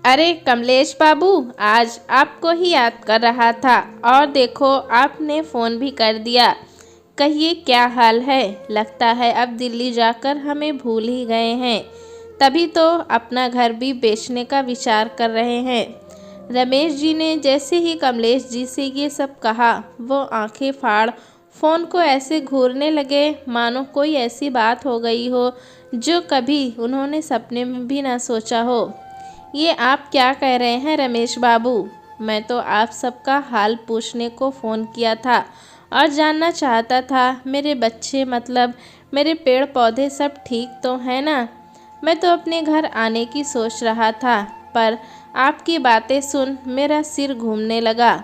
अरे कमलेश बाबू, आज आपको ही याद कर रहा था और देखो आपने फ़ोन भी कर दिया। कहिए क्या हाल है। लगता है अब दिल्ली जाकर हमें भूल ही गए हैं, तभी तो अपना घर भी बेचने का विचार कर रहे हैं। रमेश जी ने जैसे ही कमलेश जी से ये सब कहा, वो आंखें फाड़ फ़ोन को ऐसे घूरने लगे मानो कोई ऐसी बात हो गई हो जो कभी उन्होंने सपने में भी ना सोचा हो। ये आप क्या कह रहे हैं रमेश बाबू? मैं तो आप सबका हाल पूछने को फ़ोन किया था और जानना चाहता था मेरे बच्चे मतलब मेरे पेड़ पौधे सब ठीक तो हैं ना। मैं तो अपने घर आने की सोच रहा था, पर आपकी बातें सुन मेरा सिर घूमने लगा।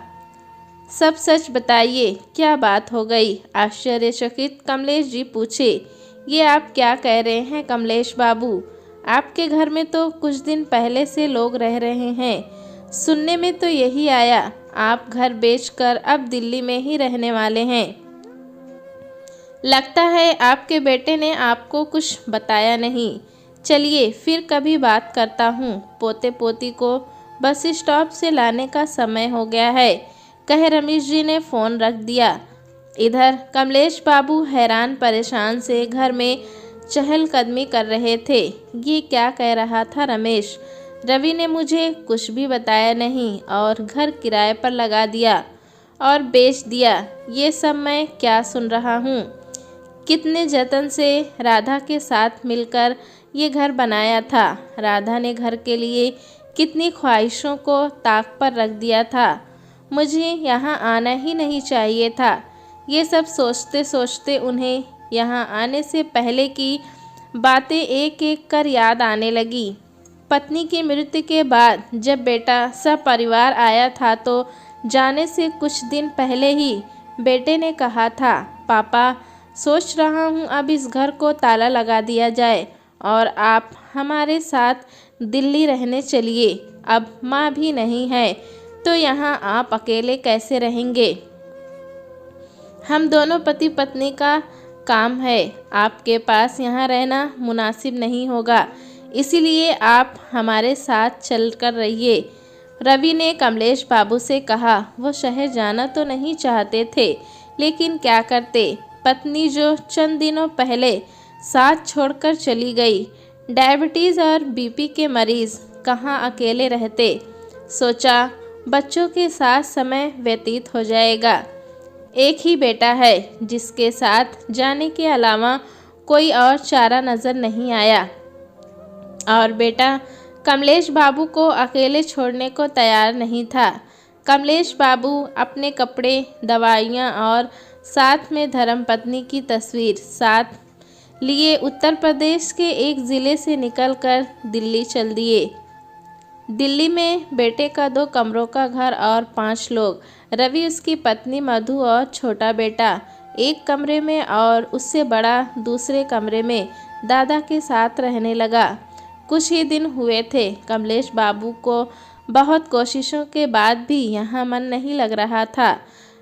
सब सच बताइए, क्या बात हो गई? आश्चर्यचकित कमलेश जी पूछे। ये आप क्या कह रहे हैं कमलेश बाबू? आपके घर में तो कुछ दिन पहले से लोग रह रहे हैं। सुनने में तो यही आया, आप घर बेचकर अब दिल्ली में ही रहने वाले हैं। लगता है आपके बेटे ने आपको कुछ बताया नहीं। चलिए फिर कभी बात करता हूँ। पोते पोती को बस स्टॉप से लाने का समय हो गया है, कह रमेश जी ने फ़ोन रख दिया। इधर कमलेश बाबू हैरान परेशान से घर में चहलकदमी कर रहे थे। ये क्या कह रहा था रमेश? रवि ने मुझे कुछ भी बताया नहीं और घर किराए पर लगा दिया और बेच दिया। ये सब मैं क्या सुन रहा हूँ? कितने जतन से राधा के साथ मिलकर ये घर बनाया था। राधा ने घर के लिए कितनी ख्वाहिशों को ताक पर रख दिया था। मुझे यहाँ आना ही नहीं चाहिए था। ये सब सोचते सोचते उन्हें यहाँ आने से पहले की बातें एक एक कर याद आने लगी। पत्नी की मृत्यु के बाद जब बेटा सपरिवार आया था तो जाने से कुछ दिन पहले ही बेटे ने कहा था, पापा सोच रहा हूँ अब इस घर को ताला लगा दिया जाए और आप हमारे साथ दिल्ली रहने चलिए। अब माँ भी नहीं है तो यहाँ आप अकेले कैसे रहेंगे? हम दोनों पति पत्नी का काम है, आपके पास यहाँ रहना मुनासिब नहीं होगा, इसीलिए आप हमारे साथ चल कर रहिए। रवि ने कमलेश बाबू से कहा। वो शहर जाना तो नहीं चाहते थे, लेकिन क्या करते। पत्नी जो चंद दिनों पहले साथ छोड़कर चली गई। डायबिटीज़ और बीपी के मरीज़ कहाँ अकेले रहते। सोचा बच्चों के साथ समय व्यतीत हो जाएगा। एक ही बेटा है जिसके साथ जाने के अलावा कोई और चारा नज़र नहीं आया, और बेटा कमलेश बाबू को अकेले छोड़ने को तैयार नहीं था। कमलेश बाबू अपने कपड़े, दवाइयाँ और साथ में धर्मपत्नी की तस्वीर साथ लिए उत्तर प्रदेश के एक ज़िले से निकलकर दिल्ली चल दिए। दिल्ली में बेटे का 2 कमरों का घर और 5 लोग। रवि, उसकी पत्नी मधु और छोटा बेटा एक कमरे में और उससे बड़ा दूसरे कमरे में दादा के साथ रहने लगा। कुछ ही दिन हुए थे। कमलेश बाबू को बहुत कोशिशों के बाद भी यहाँ मन नहीं लग रहा था।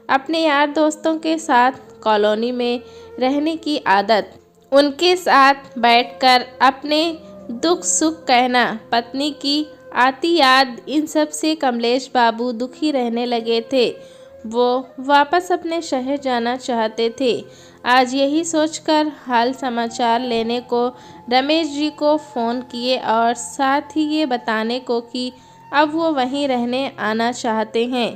अपने यार दोस्तों के साथ कॉलोनी में रहने की आदत, उनके साथ बैठकर अपने दुख सुख कहना, पत्नी की आती याद, इन सब से कमलेश बाबू दुखी रहने लगे थे। वो वापस अपने शहर जाना चाहते थे। आज यही सोचकर हाल समाचार लेने को रमेश जी को फ़ोन किए और साथ ही ये बताने को कि अब वो वहीं रहने आना चाहते हैं।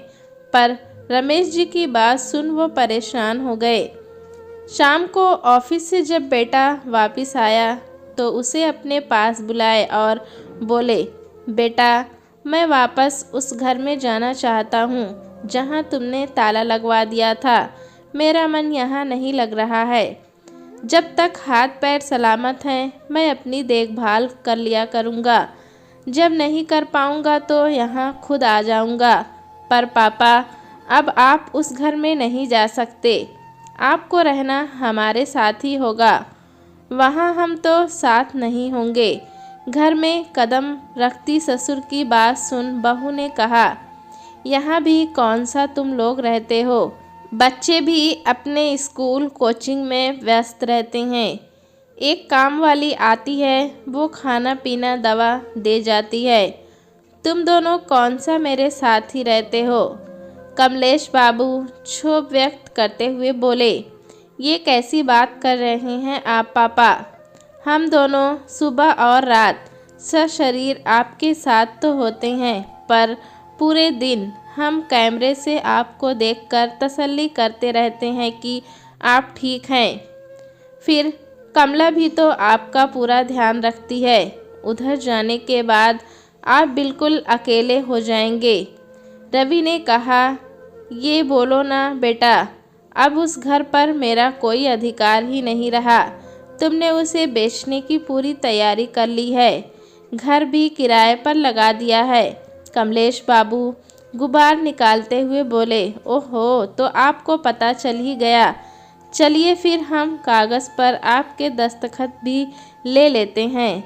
पर रमेश जी की बात सुन वो परेशान हो गए। शाम को ऑफिस से जब बेटा वापस आया तो उसे अपने पास बुलाए और बोले, बेटा मैं वापस उस घर में जाना चाहता हूँ जहाँ तुमने ताला लगवा दिया था। मेरा मन यहाँ नहीं लग रहा है। जब तक हाथ पैर सलामत हैं मैं अपनी देखभाल कर लिया करूँगा। जब नहीं कर पाऊँगा तो यहाँ खुद आ जाऊँगा। पर पापा, अब आप उस घर में नहीं जा सकते। आपको रहना हमारे साथ ही होगा। वहाँ हम तो साथ नहीं होंगे। घर में कदम रखती ससुर की बात सुन बहू ने कहा, यहाँ भी कौन सा तुम लोग रहते हो? बच्चे भी अपने स्कूल कोचिंग में व्यस्त रहते हैं। एक काम वाली आती है, वो खाना पीना दवा दे जाती है। तुम दोनों कौन सा मेरे साथ ही रहते हो। कमलेश बाबू क्षोभ व्यक्त करते हुए बोले, ये कैसी बात कर रहे हैं आप पापा। हम दोनों सुबह और रात सशरीर आपके साथ तो होते हैं, पर पूरे दिन हम कैमरे से आपको देखकर तसल्ली करते रहते हैं कि आप ठीक हैं। फिर कमला भी तो आपका पूरा ध्यान रखती है। उधर जाने के बाद आप बिल्कुल अकेले हो जाएंगे। रवि ने कहा, ये बोलो ना बेटा, अब उस घर पर मेरा कोई अधिकार ही नहीं रहा। तुमने उसे बेचने की पूरी तैयारी कर ली है, घर भी किराए पर लगा दिया है। कमलेश बाबू गुबार निकालते हुए बोले, ओहो, तो आपको पता चल ही गया। चलिए फिर हम कागज़ पर आपके दस्तखत भी ले लेते हैं,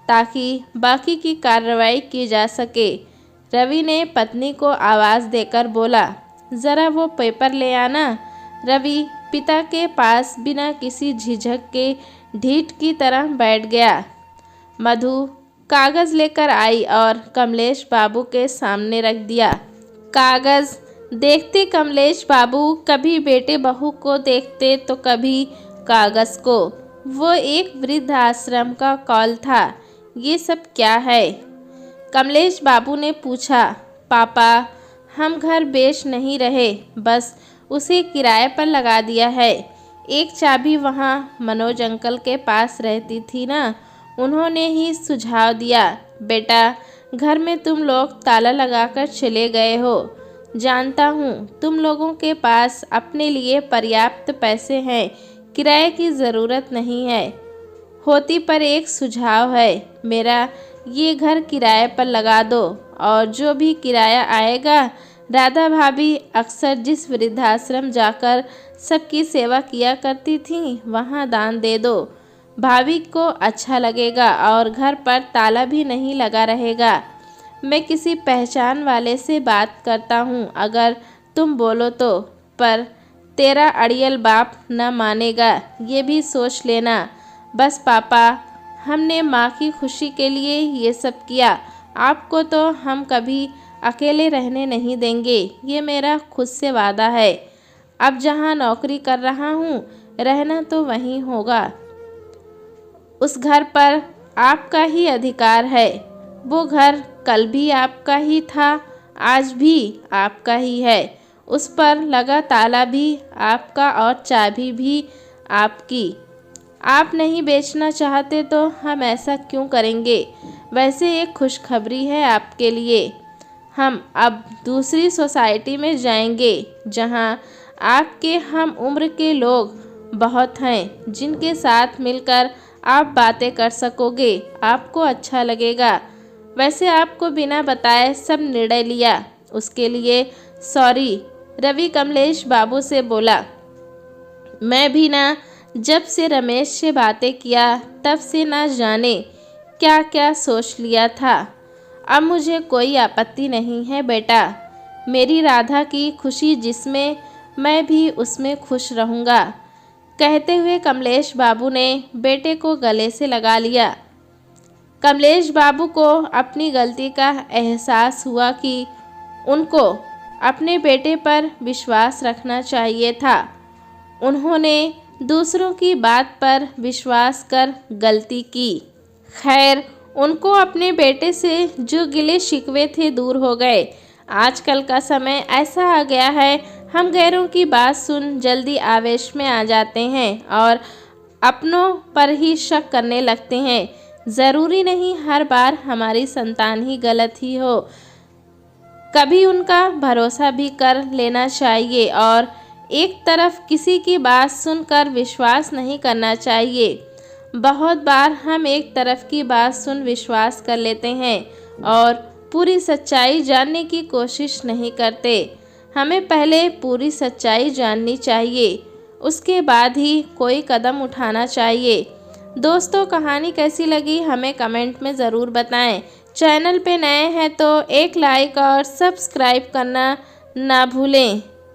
ताकि बाकी की कार्रवाई की जा सके। रवि ने पत्नी को आवाज़ देकर बोला, ज़रा वो पेपर ले आना। रवि पिता के पास बिना किसी झिझक के ढीठ की तरह बैठ गया। मधु कागज़ लेकर आई और कमलेश बाबू के सामने रख दिया। कागज़ देखते कमलेश बाबू कभी बेटे बहू को देखते तो कभी कागज़ को। वो एक वृद्ध आश्रम का कॉल था। ये सब क्या है? कमलेश बाबू ने पूछा। पापा, हम घर बेच नहीं रहे, बस उसे किराए पर लगा दिया है। एक चाबी वहाँ मनोज अंकल के पास रहती थी ना, उन्होंने ही सुझाव दिया। बेटा, घर में तुम लोग ताला लगाकर चले गए हो। जानता हूँ तुम लोगों के पास अपने लिए पर्याप्त पैसे हैं, किराए की ज़रूरत नहीं है। होती पर एक सुझाव है मेरा, ये घर किराए पर लगा दो और जो भी किराया आएगा, राधा भाभी अक्सर जिस वृद्धाश्रम जाकर सबकी सेवा किया करती थी, वहाँ दान दे दो। भाभी को अच्छा लगेगा और घर पर ताला भी नहीं लगा रहेगा। मैं किसी पहचान वाले से बात करता हूँ अगर तुम बोलो तो, पर तेरा अड़ियल बाप न मानेगा, ये भी सोच लेना। बस पापा, हमने माँ की खुशी के लिए ये सब किया, आपको तो हम कभी अकेले रहने नहीं देंगे, ये मेरा खुद से वादा है। अब जहाँ नौकरी कर रहा हूँ, रहना तो वहीं होगा। उस घर पर आपका ही अधिकार है। वो घर कल भी आपका ही था, आज भी आपका ही है। उस पर लगा ताला भी आपका और चाबी भी आपकी। आप नहीं बेचना चाहते तो हम ऐसा क्यों करेंगे? वैसे एक खुशखबरी है आपके लिए, हम अब दूसरी सोसाइटी में जाएंगे जहां आपके हम उम्र के लोग बहुत हैं, जिनके साथ मिलकर आप बातें कर सकोगे, आपको अच्छा लगेगा। वैसे आपको बिना बताए सब निर्णय लिया, उसके लिए सॉरी। रवि कमलेश बाबू से बोला, मैं भी ना जब से रमेश से बातें किया तब से ना जाने क्या क्या सोच लिया था। अब मुझे कोई आपत्ति नहीं है बेटा। मेरी राधा की खुशी जिसमें, मैं भी उसमें खुश रहूँगा। कहते हुए कमलेश बाबू ने बेटे को गले से लगा लिया। कमलेश बाबू को अपनी गलती का एहसास हुआ कि उनको अपने बेटे पर विश्वास रखना चाहिए था। उन्होंने दूसरों की बात पर विश्वास कर गलती की। खैर, उनको अपने बेटे से जो गिले शिकवे थे दूर हो गए। आजकल का समय ऐसा आ गया है, हम गैरों की बात सुन जल्दी आवेश में आ जाते हैं और अपनों पर ही शक करने लगते हैं। ज़रूरी नहीं हर बार हमारी संतान ही गलत ही हो, कभी उनका भरोसा भी कर लेना चाहिए और एक तरफ किसी की बात सुनकर विश्वास नहीं करना चाहिए। बहुत बार हम एक तरफ की बात सुन विश्वास कर लेते हैं और पूरी सच्चाई जानने की कोशिश नहीं करते। हमें पहले पूरी सच्चाई जाननी चाहिए, उसके बाद ही कोई कदम उठाना चाहिए। दोस्तों, कहानी कैसी लगी हमें कमेंट में ज़रूर बताएं। चैनल पे नए हैं तो एक लाइक और सब्सक्राइब करना ना भूलें।